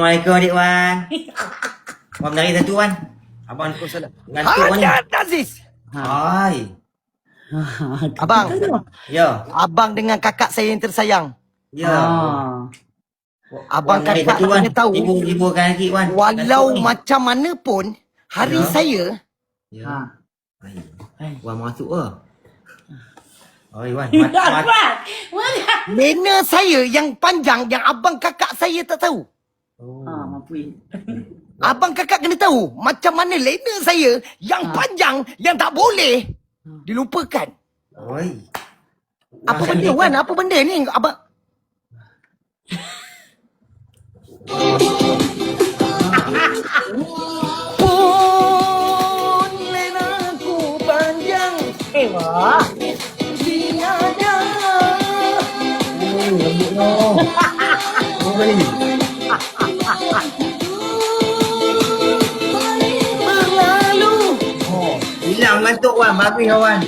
Assalamualaikum adik Wan. Wan menari satu Wan. Abang ngantuk Wan. Hajat Aziz. Hai. Abang, Ya. abang dengan kakak saya yang tersayang. Ya. Abang Wan menari kakak satu Wan. kena tahu, Hibur-hiburkan lagi Wan. walau Ngantuk ni. macam mana pun, hari Ya. saya, Ya. Hai. Wan masuk ke? Oi Wan. lena saya yang panjang yang abang kakak saya tak tahu. Oh. Abang kakak kena tahu macam mana lena saya yang panjang yang tak boleh dilupakan. Oi. Apa benda Wan? Apa benda ni abang? Pun lenaku panjang tiada berlalu. Hilang ngantuk Wan. Bagus lah Wan.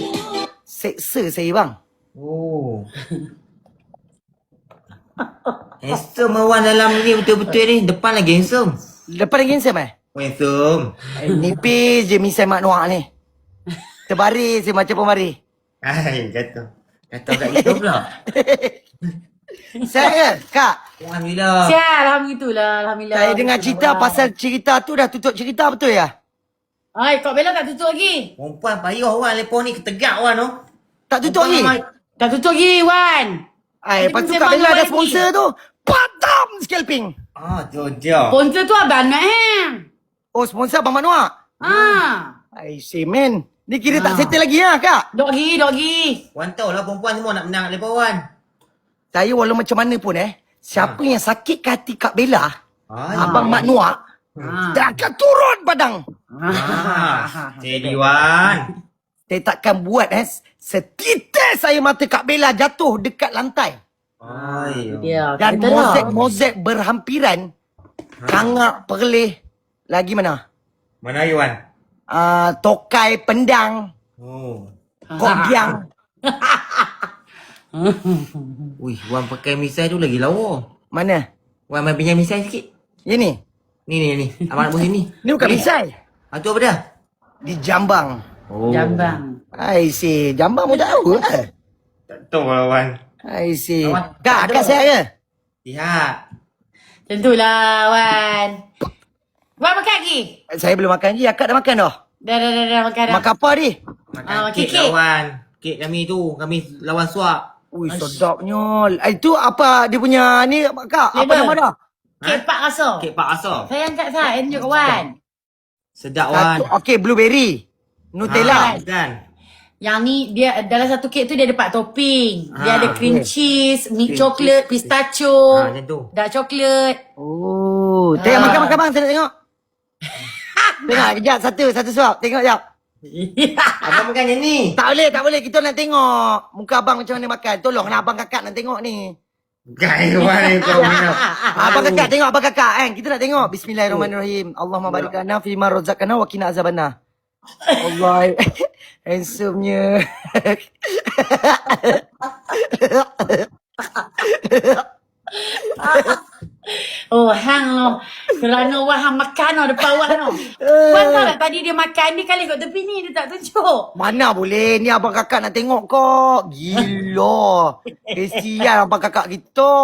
Seksa saya bang. Oh. Handsome lah, Wan dalam ni betul-betul ni. Depan lagi handsome. Lepas lagi handsome Handsome. Nipis je misai mak Noah ni. Terbaris je macam pembaris. Hai, kata. Kata kat kita pula. Saya kak, Alhamdulillah. Sial, Alhamdulillah. saya dengar cerita pasal cerita tu dah tutup cerita betul ya? Ay, Kak Bella tak tutup lagi. Perempuan payah Wan. Lepas ni ketegak Wan tu. Tak tutup lagi? Tak tutup lagi, Wan. Ay, lepas tu Kak Bella ada sponsor tu. Padam scalping. Ah, tu dia. Sponsor tu abang Mat. Oh, sponsor Abang Mak Noah. I see man. Ni kira tak settle lagi ya kak? Dok lagi. Wan tahu lah perempuan semua nak menang lepas Wan. Saya walau macam mana pun siapa yang sakit hati Kak Bella, Ay. Abang Mak Noah, dia akan turun padang. Jadi Wan. Saya takkan buat setitik saya mata Kak Bella jatuh dekat lantai. Ay. Dia, Dan mozek berhampiran. Kangak, perleh. Lagi mana? Mana lagi Wan? Tokai, pendang, Oh. kogiang. Ui, Wan pakai misai tu lagi lawa. Mana? Wan main pinjam misai sikit. Yang ni? Ni. Abang nak buat sini. Ni bukan misai. Tu apa dah? Di Jambang. Oh. Jambang. I see. Jambang pun tahu Tak tahu lah Wan. I see. Awak Kak, tak akak ada. sihat ke? Sihat. Tentulah, Wan. Wan makan lagi? Saya belum makan lagi. Akak dah makan dah? Dah makan dah. Makan apa ni? Makan kek. kek lah Wan. Kek kami tu. Kami lawan suap. Ui, sedapnya. Itu apa dia punya ni, Kak? Apa Flavor. nama dah? Kek pak rasa. Kek Pak Asar. Saya angkat saya, tunjuk Wan. Sedap Wan. Okey, blueberry. Nutella. Kan? Yang ni dia dalam satu kek tu dia ada 4 topping. Dia ada cream okey. cheese, milk Cream chocolate, cheese. pistachio, Macam tu. dark chocolate. Oh, tengok makan bang, saya nak tengok. Tengok kejap satu suap. Tengok jap. Abang makan yang ni. Tak boleh. Kita nak tengok muka abang macam mana makan. Tolonglah abang kakak nak tengok ni. Gaya Wan ni kau minum. Abang kakak tengok abang kakak kan. Kita nak tengok. Bismillahirrahmanirrahim. Allahumma barik lana fi ma razaqna wa qina azabannar. Allah. Handsome-nya. Oh, hang lo. Kerana Wan makan lo depan Wan lo. Wan tahu tak tadi dia makan ni kali kat tepi ni dia tak tunjuk. Mana boleh. Ni abang kakak nak tengok kok. Gila. Kesian abang kakak kita.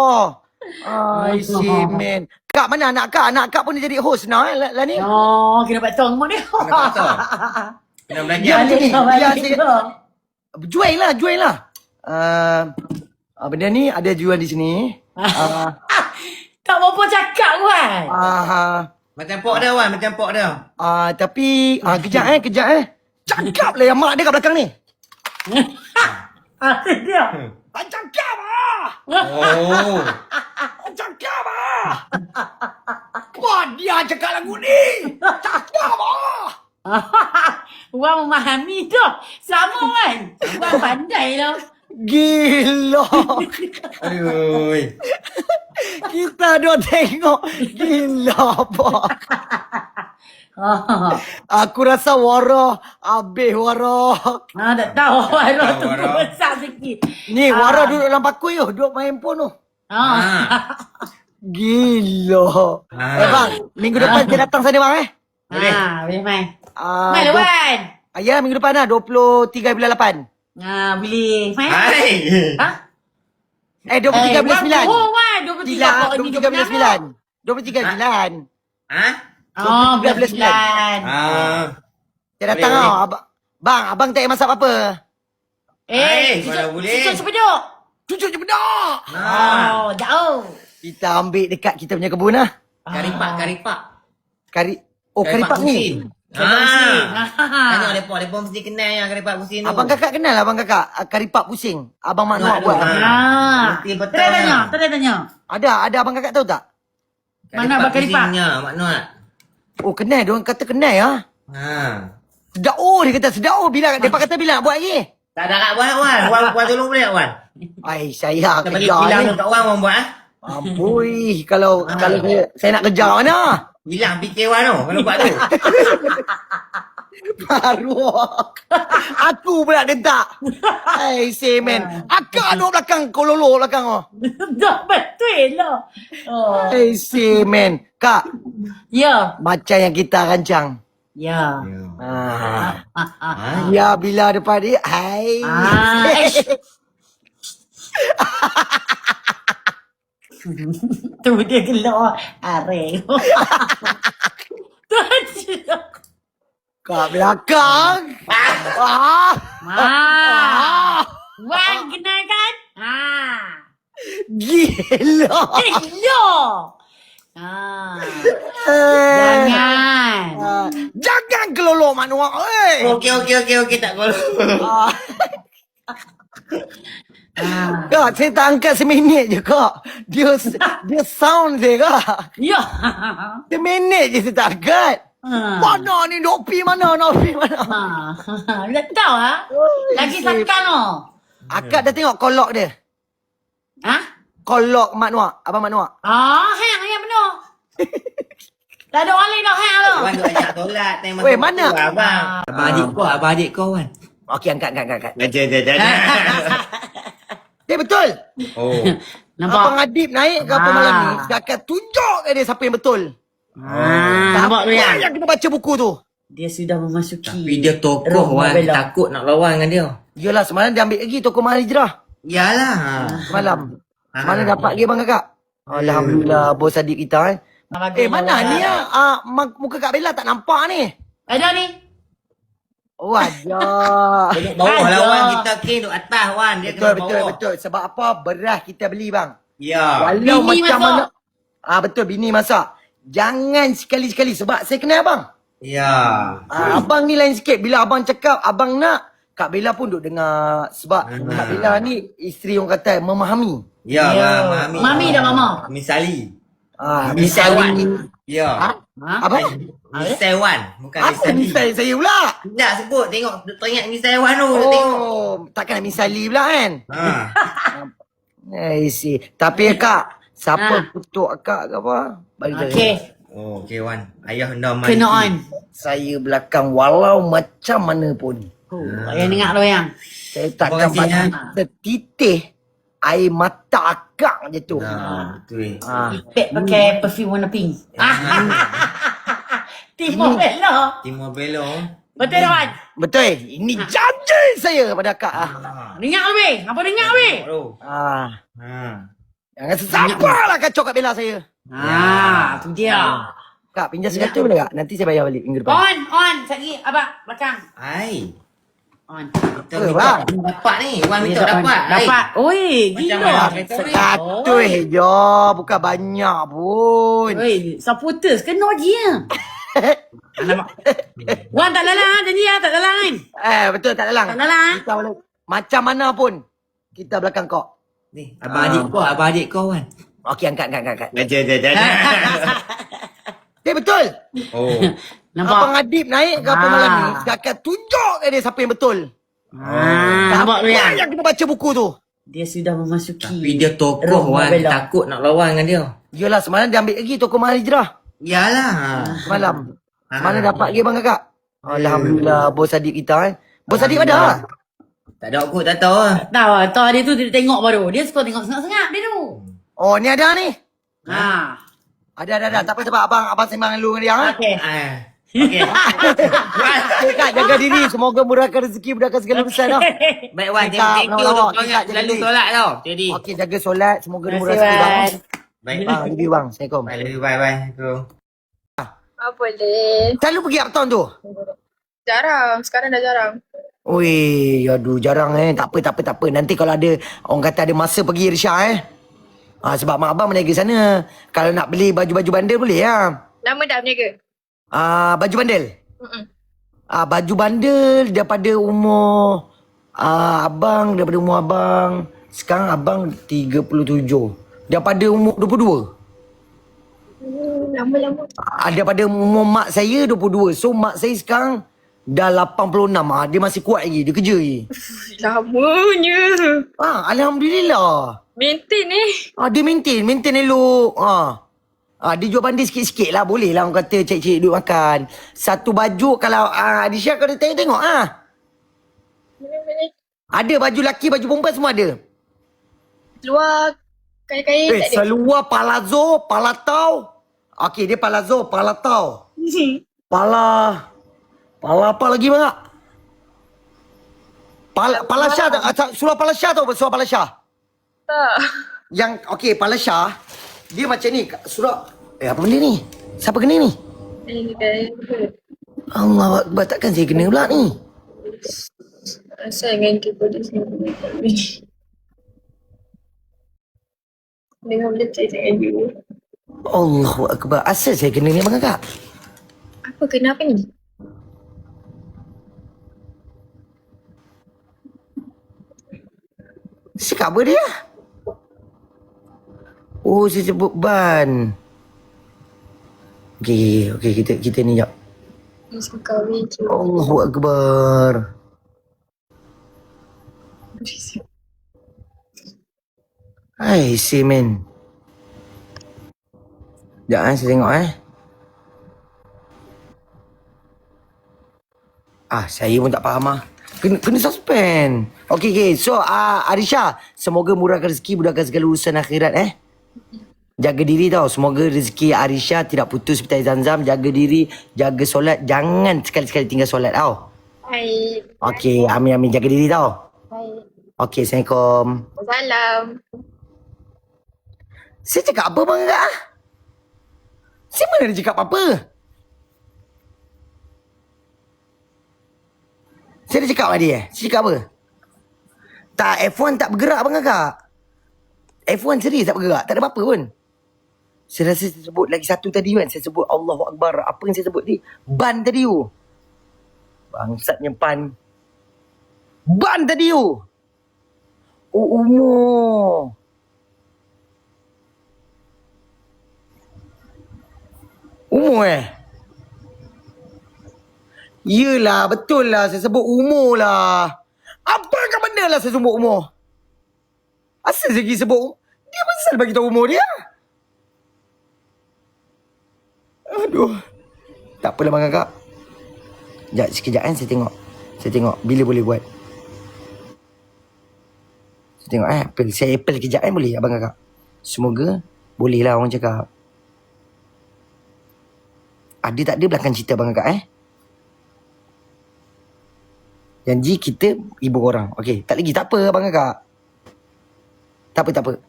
I see man. Kak mana anak kak? Anak kak pun dia jadi host now lah ni. Oh, kena buat tong dia. Kena patah. Kena belajar. Dia macam ni. Dia Balik asyik. tu. Jual lah. Benda ni ada jual di sini. Tak apa cakap Wan. Macam pok dah Wan. Macam pok dah. Tapi kejap. Cakap lah yang mak dia kat belakang ni. Dia. Cakap Oh. Cakap Wah, dia cakap lagu ni. Cakap Wan memahami tu. Sama Wan. Wan pandai lah. Gila. Aduh. Kita dua tengok. Gila apa. Aku rasa wara. Habis wara. Tak tahu Wara tu Wara. besar sikit. Ni wara duduk dalam pakui tu. Duduk main handphone tu. Ah. Gila. Bang, minggu depan saya datang sana bang Boleh. Boleh main. Ah, Main lah Wan. Ya, minggu depan lah 23 bulan 8. Boleh. Main. Hai. Ha? 23 bulan 9. Oh Wan, 23 Gila, apa ni 23 bulan 9. 23 bulan. Ha? Oh, 23 bulan 9. Saya datang Boleh, tau. Bang, abang tak payah masak apa-apa. Hai, mana boleh. Cucuk sepeduk. Cucuk je benar. Oh, jauh. Kita ambil dekat kita punya kebun lah. Karipak. Karipak ni. Tanya mereka mesti kenal yang karipak pusing tu. Abang kakak kenal lah abang kakak. Karipak pusing. Abang Mak Noah buat. Mesti betul. Tanya. Ada abang kakak tahu tak? Mana abang karipak? Pusingnya, Mak Noah. Oh, kenal. Diorang kata kenal ya. Sedap dia kata. Sedap bila. Mereka kata bila nak buat lagi. Tak ada kat buat Wan. Wan tolong boleh tak Wan? Ai, saya Kita bagi kejar bilang ni. tu kat Wan buat ah. Ampui, kalau saya nak kejar mana? Bilang fikir Wan tu kalau buat tu. Baru aku pula dentak. Hai, semen. Akak duduk belakang, kololo belakang oh. Dah betul lah. Oh. Hai, semen. Kak, Ya. macam yang kita rancang. Ya. Ya, bila depan dia. Hai. Tu dia keluar areng. Tu Kak belakang. Wan kenal kan? Gila. Hello. Jangan. Jangan kelolok manuak. Okey tak kalau. Kak, saya tak angkat seminit je kak. Dia sound je kak. Ya. Seminit je saya tak angkat. Mana ni nak pi mana? Dah tahu lagi sakan Akak dah tengok kolok dia. Kolok Mak Noah. Abang Mak Noah. Hang yang benar. Tak ada orang lain dah hang tu. Wan tu ajak solat time Weh, mana? Abang. Abang adik kau Wan. Okey, angkat. Jangan. Betul. Oh. Nampak? Abang Adib naik ke apa malam ni, dia akan tunjuk ke dia siapa yang betul. Nampak tu yang? Yang kena baca buku tu. Dia sudah memasuki. Tapi dia tokoh Wan, takut nak lawan dengan dia. Yelah, semalam dia ambil lagi toko Mahal Hijrah. Yalah. Semalam. Mana dapat lagi abang kakak? Alhamdulillah, bos adik kita mana ni muka Kak Bella tak nampak ni. Ada ni. Oh, ada. Duduk bawah lah Wan, kita duduk atas Wan. Dia kena bawah. Betul. Sebab apa? Beras kita beli bang. Ya. Walau Bini macam masak. mana. Betul, bini masak. Jangan sekali-sekali sebab saya kenal abang. Ya. Abang ni lain sikit. Bila abang cakap abang nak, Kak Bella pun duduk dengar. Sebab Kak Bella ni isteri orang kata memahami. Ya, Mami. Mami dah mama. Misali. Misalnya. Ya. Apa? Misal Wan, bukan Apa Misali. misal saya pula? Tak sebut, tengok teringat Misal Wan tu. Tengok. Oh, takkan nak misali pula kan? I see. Tapi Kak, siapa kutuk akak ke apa? Bagi tahu. Okey. Oh, okey Wan. Ayah hendak mandi. Kena on. Saya belakang walau macam mana pun. Yang dengar tu yang. Saya takkan Terima kasih, bagi setitih air mata akak je tu. Betul. Ipek pakai perfume warna pink. Timur Bella. Timur Belo. Betul tak, Wan? Betul. Ini janji saya pada akak. Dengar lebih. Apa dengar lebih? Jangan sesiapa lah kacau Kak Bella saya. Tu dia. Kak, pinjam seratus boleh tak? Nanti saya bayar balik minggu depan. On. Sekejap, abang. Belakang. Hai. On. Kita dapat ni. Wan minta dapat. Dapat. Oi, Macam gila. mana kereta ni? Seratus je. Bukan banyak pun. Oi, supporters kena je. Alamak. Wan tak lalang, janji tak lalang. Betul tak dalang. Tak lalang. Kita boleh. Macam mana pun. Kita belakang kau. Ni, abang adik kau Wan. Okey, angkat. Jangan. Betul. Oh. Nampak? Abang Adib naik ke apa malam ni, dia akan tunjuk ke dia siapa yang betul. Nampak tu yang? Yang kena baca buku tu. Dia sudah memasuki. Tapi dia tokoh Wan, takut nak lawan dengan dia. Yelah, semalam dia ambil lagi toko Mahal Hijrah. Yalah. Semalam. Mana dapat lagi abang kakak? Alhamdulillah, bos adik kita Bos adik ada? Tak ada aku tak tahu. Tahu dia tu dia tengok baru. Dia suka tengok sengak-sengak dia tu. Oh, ni ada ni. Ha. Ada. Tak apa sebab abang sembang dulu dengan dia. Ha? Okey. Okey. Okay, Kak, jaga diri. Semoga murahkan rezeki, mudahkan segala urusan tau. Baik Wan, Cakap, thank you lawak, tu. cakap, Selalu jaga solat tau. Jadi. Okey, jaga solat. Semoga Terima murah kasih, rezeki bang. Wan. Baik. Bang, lebih bang. Assalamualaikum. Bye. Assalamualaikum. Boleh. Selalu pergi uptown tu? Jarang. Sekarang dah jarang. Ui, aduh, jarang Tak apa. Nanti kalau ada, orang kata ada masa pergi Risha sebab mak abang berniaga sana. Kalau nak beli baju-baju bandel boleh lah. Lama dah berniaga? Baju bandel? Mm-mm. Baju bandel daripada umur daripada umur abang. Sekarang abang 37. Daripada umur 22. Lama-lama. Daripada umur mak saya 22. So mak saya sekarang dah 86. Dia masih kuat lagi. Dia kerja lagi. Lamanya. Alhamdulillah. Maintain ni. Dia maintain elok. Dia jual bandar sikit-sikit lah. Boleh lah orang kata cik-cik duduk makan. Satu baju kalau Adisha kau dah tengok Ada baju lelaki, baju perempuan semua ada. Luar kain-kain tak ada. Seluar palazzo, palatau. Okey, dia palazzo, palatau. Pala apa lagi bang? Palasha tak? Surah Palasha tau surah Palasha? Tak. Yang okey, Palasha dia macam ni surah. Apa benda ni? Siapa kena ni? Ini kain. Allah Akbar, takkan saya kena pula ni. Asal dengan keyboard ni. Dengan letak dengan you. Allahu Akbar. Asal saya kena ni bang kakak? Apa kenapa ni? Cakap apa dia? Oh, saya sebut ban. Okey, kita ni jap. Ni suka kahwin je. Allahu Akbar. Hai, si men. Sekejap saya tengok saya pun tak faham Kena suspend. Okey. So, Arisha, semoga murahkan rezeki, mudahkan segala urusan akhirat Jaga diri tau. Semoga rezeki Arisha tidak putus seperti Zamzam. Jaga diri, jaga solat. Jangan sekali-sekali tinggal solat tau. Baik. Okey, amin. Jaga diri tau. Baik. Okey, Assalamualaikum. Salam. Saya cakap apa bang kakak? Saya mana ada cakap apa-apa? Saya dah cakap tadi Saya cakap apa? Tak, F1 tak bergerak bang kakak. F1 serius tak bergerak. Tak ada apa-apa pun. Saya rasa saya sebut lagi satu tadi kan. Saya sebut Allahu Akbar. Apa yang saya sebut tadi? Ban tadi tu. Bangsatnya pan. Ban tadi tu. Umur. Umur Yelah, betul lah. Saya sebut umur lah. Apakah benda lah saya sebut umur? Asal saya pergi sebut dia pasal bagi tahu umur dia. Aduh. Tak apalah bang kakak. Sekejap Saya tengok bila boleh buat. Saya tengok Apple. Saya Apple kejap boleh abang kakak. Semoga boleh lah orang cakap. Ada tak ada belakang cerita abang kakak Janji kita ibu orang. Okey, tak lagi. Tak apa abang kakak. Tak apa.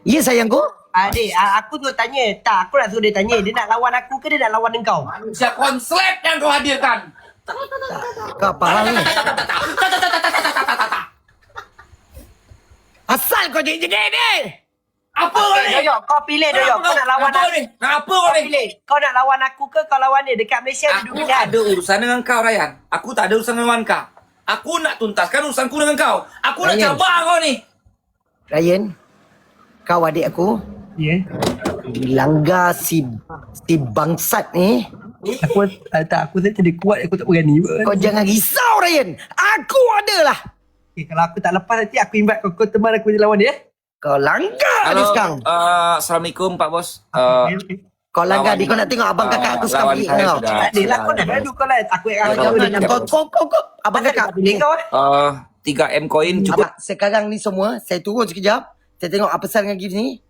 Ya sayangku. Adik, aku tu tanya. Tak, aku nak suruh dia tanya. Dia nak lawan aku ke dia nak lawan engkau? Manusia konslet yang kau hadirkan. Kau faham ni? Asal kau jadi ni? Apa kau ni? Doyok, kau pilih Doyok. Kau nak lawan aku. Apa Kau kau ni? pilih. Kau nak lawan aku ke kau lawan dia? Dekat Malaysia ada Aku dua tak pilihan. ada urusan dengan kau, Ryan. Aku tak ada urusan dengan kau. Aku nak tuntaskan urusanku dengan kau. Aku nak Ryan. cabar kau ni. Ryan, kau adik aku. Ya. Langgar si bangsat ni. Aku saya tak ada kuat, aku tak berani pun. Kau jangan risau Ryan. Aku adalah. Okay, kalau aku tak lepas nanti aku invite kau teman aku je lawan dia. Kau langgar ni sekarang. Assalamualaikum Pak Bos. Kau langgar lawan ni. Kau nak tengok abang kakak aku sekarang lawan pergi saya kau. sudah. Tak ada lah, kau nak gaduh kau lah. Aku yang Kau jangan. Kau. Abang kakak. pilih kau 3M koin cukup. Sekarang ni semua, saya turun sekejap. Saya tengok apa pasal dengan gift ni.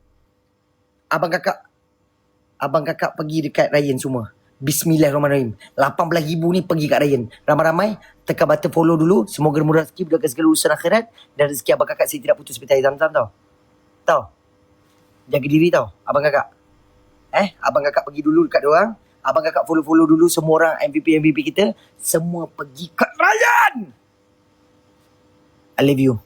Abang kakak pergi dekat Ryan semua. Bismillahirrahmanirrahim. 18,000 ni pergi kat Ryan. Ramai-ramai tekan button follow dulu. Semoga murah rezeki, mudahkan segala urusan akhirat. Dan rezeki abang kakak saya tidak putus seperti air zam-zam tau. Tahu? Jaga diri tau abang kakak. Abang kakak pergi dulu dekat diorang. Abang kakak follow dulu semua orang MVP kita. Semua pergi kat Ryan. I love you.